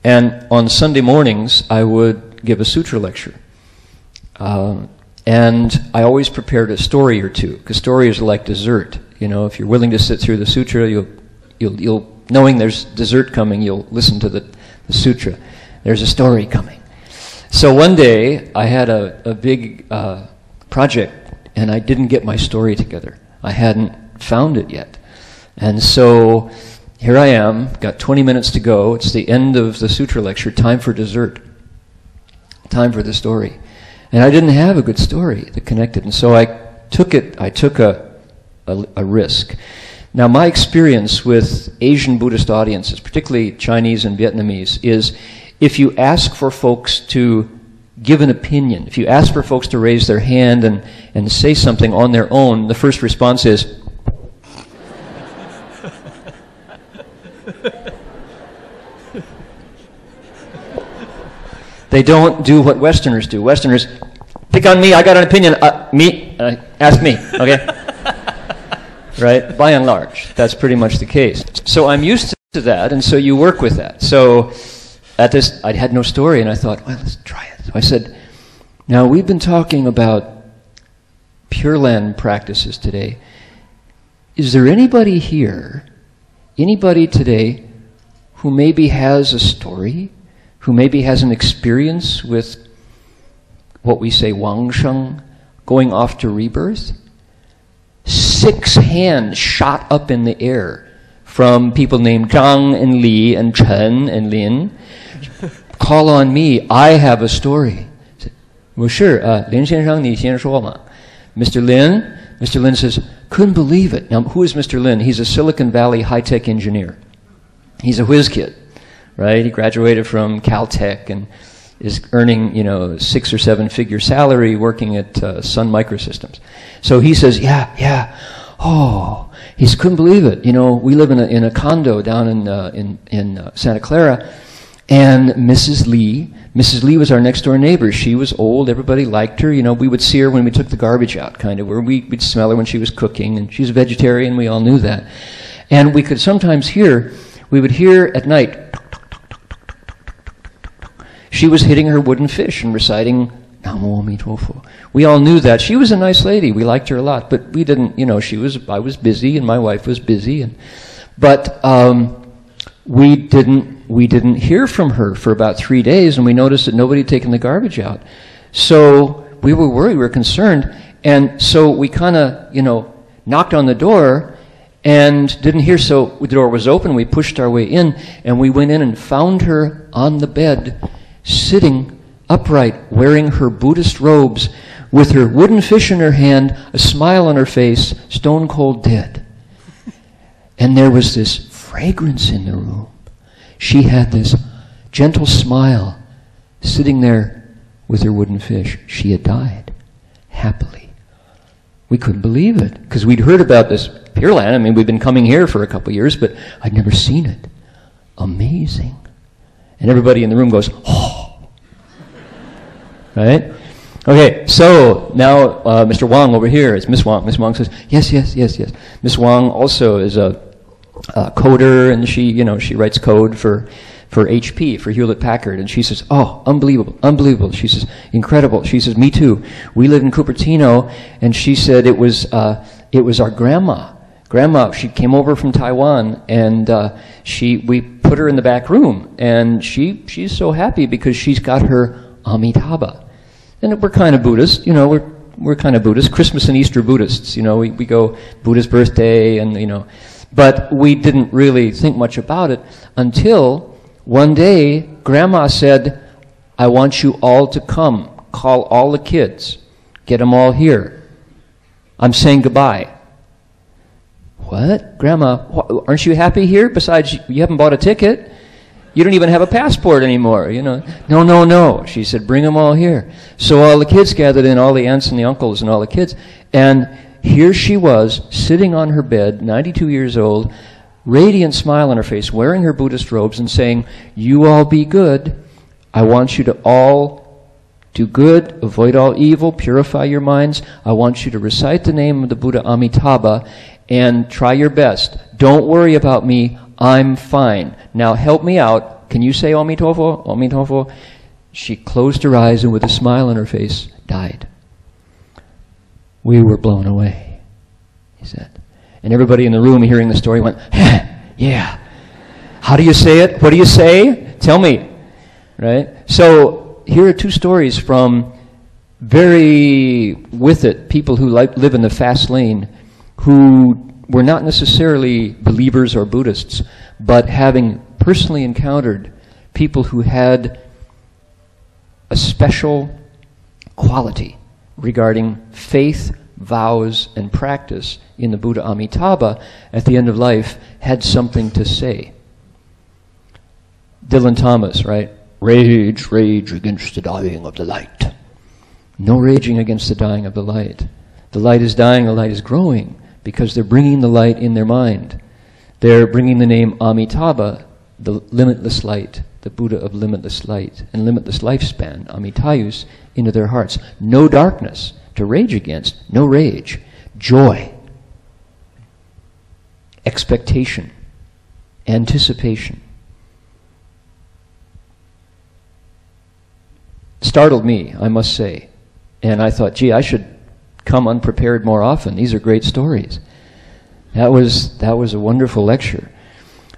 And on Sunday mornings, I would give a sutra lecture. And I always prepared a story or two, because stories are like dessert. You know, if you're willing to sit through the sutra, you'll knowing there's dessert coming, you'll listen to the sutra. There's a story coming. So one day, I had a big project, and I didn't get my story together. I hadn't found it yet. And so here I am, got 20 minutes to go. It's the end of the sutra lecture, time for dessert, time for the story. And I didn't have a good story that connected. And so I took a risk. Now, my experience with Asian Buddhist audiences, particularly Chinese and Vietnamese, is if you ask for folks to give an opinion, if you ask for folks to raise their hand and say something on their own, the first response is, they don't do what Westerners do. Westerners, pick on me, I got an opinion, ask me, okay? Right? By and large, that's pretty much the case. So I'm used to that, and so you work with that. So at this, I had no story, and I thought, well, let's try it. So I said, now we've been talking about Pure Land practices today. Is there anybody here, anybody today, who maybe has a story, who maybe has an experience with what we say Wangsheng, going off to rebirth? 6 hands shot up in the air from people named Zhang and Li and Chen and Lin. Call on me, I have a story. Well, sure, Lin 先生, 你先说嘛. Mr. Lin says, couldn't believe it. Now, who is Mr. Lin? He's a Silicon Valley high-tech engineer. He's a whiz kid, right? He graduated from Caltech and is earning, 6 or 7 figure salary working at Sun Microsystems. So he says, yeah. Oh, he couldn't believe it. We live in a condo down in Santa Clara, and Mrs. Lee was our next door neighbor. She was old. Everybody liked her. We would see her when we took the garbage out, kind of, where we'd smell her when she was cooking, and she's a vegetarian. We all knew that. And we could sometimes we would hear at night, she was hitting her wooden fish and reciting Namo Amitabha. We all knew that. She was a nice lady. We liked her a lot, but we didn't, I was busy and my wife was busy. But we didn't hear from her for about 3 days, and we noticed that nobody had taken the garbage out. So we were worried, we were concerned, and so we kind of, knocked on the door and didn't hear. So the door was open, we pushed our way in, and we went in and found her on the bed, sitting upright, wearing her Buddhist robes, with her wooden fish in her hand, a smile on her face, stone cold dead. And there was this fragrance in the room. She had this gentle smile, sitting there with her wooden fish. She had died, happily. We couldn't believe it, because we'd heard about this Pure Land. I mean, we'd been coming here for a couple of years, but I'd never seen it. Amazing. And everybody in the room goes, oh. Right? Okay, so now Mr. Wang over here is Miss Wang. Miss Wang says, yes. Miss Wang also is a coder, and she writes code for HP, for Hewlett-Packard, and she says, oh, unbelievable. She says, incredible. She says, me too. We live in Cupertino, and she said it was our grandma. She came over from Taiwan, and we put her in the back room, and she's so happy because she's got her Amitabha. And we're kind of Buddhist, we're kind of Buddhist, Christmas and Easter Buddhists, we go Buddha's birthday, and but we didn't really think much about it until one day Grandma said, I want you all to come, call all the kids, get them all here. I'm saying goodbye. What? Grandma, aren't you happy here? Besides, you haven't bought a ticket. You don't even have a passport anymore, No. She said, bring them all here. So all the kids gathered in, all the aunts and the uncles and all the kids. And here she was, sitting on her bed, 92 years old, radiant smile on her face, wearing her Buddhist robes and saying, you all be good. I want you to all do good, avoid all evil, purify your minds. I want you to recite the name of the Buddha Amitabha and try your best. Don't worry about me. I'm fine. Now help me out. Can you say Amitabha? Amitabha? She closed her eyes and with a smile on her face, died. We were blown away, he said. And everybody in the room hearing the story went, yeah. How do you say it? What do you say? Tell me. Right? So here are two stories from very with it people who live in the fast lane who were not necessarily believers or Buddhists, but having personally encountered people who had a special quality regarding faith, vows, and practice in the Buddha Amitabha at the end of life had something to say. Dylan Thomas, right? Rage, rage against the dying of the light. No raging against the dying of the light. The light is dying, the light is growing, because they're bringing the light in their mind. They're bringing the name Amitabha, the limitless light, the Buddha of limitless light and limitless lifespan, Amitayus, into their hearts. No darkness to rage against, no rage. Joy, expectation, anticipation. Startled me, I must say. And I thought, gee, I should come unprepared more often. These are great stories. That was a wonderful lecture.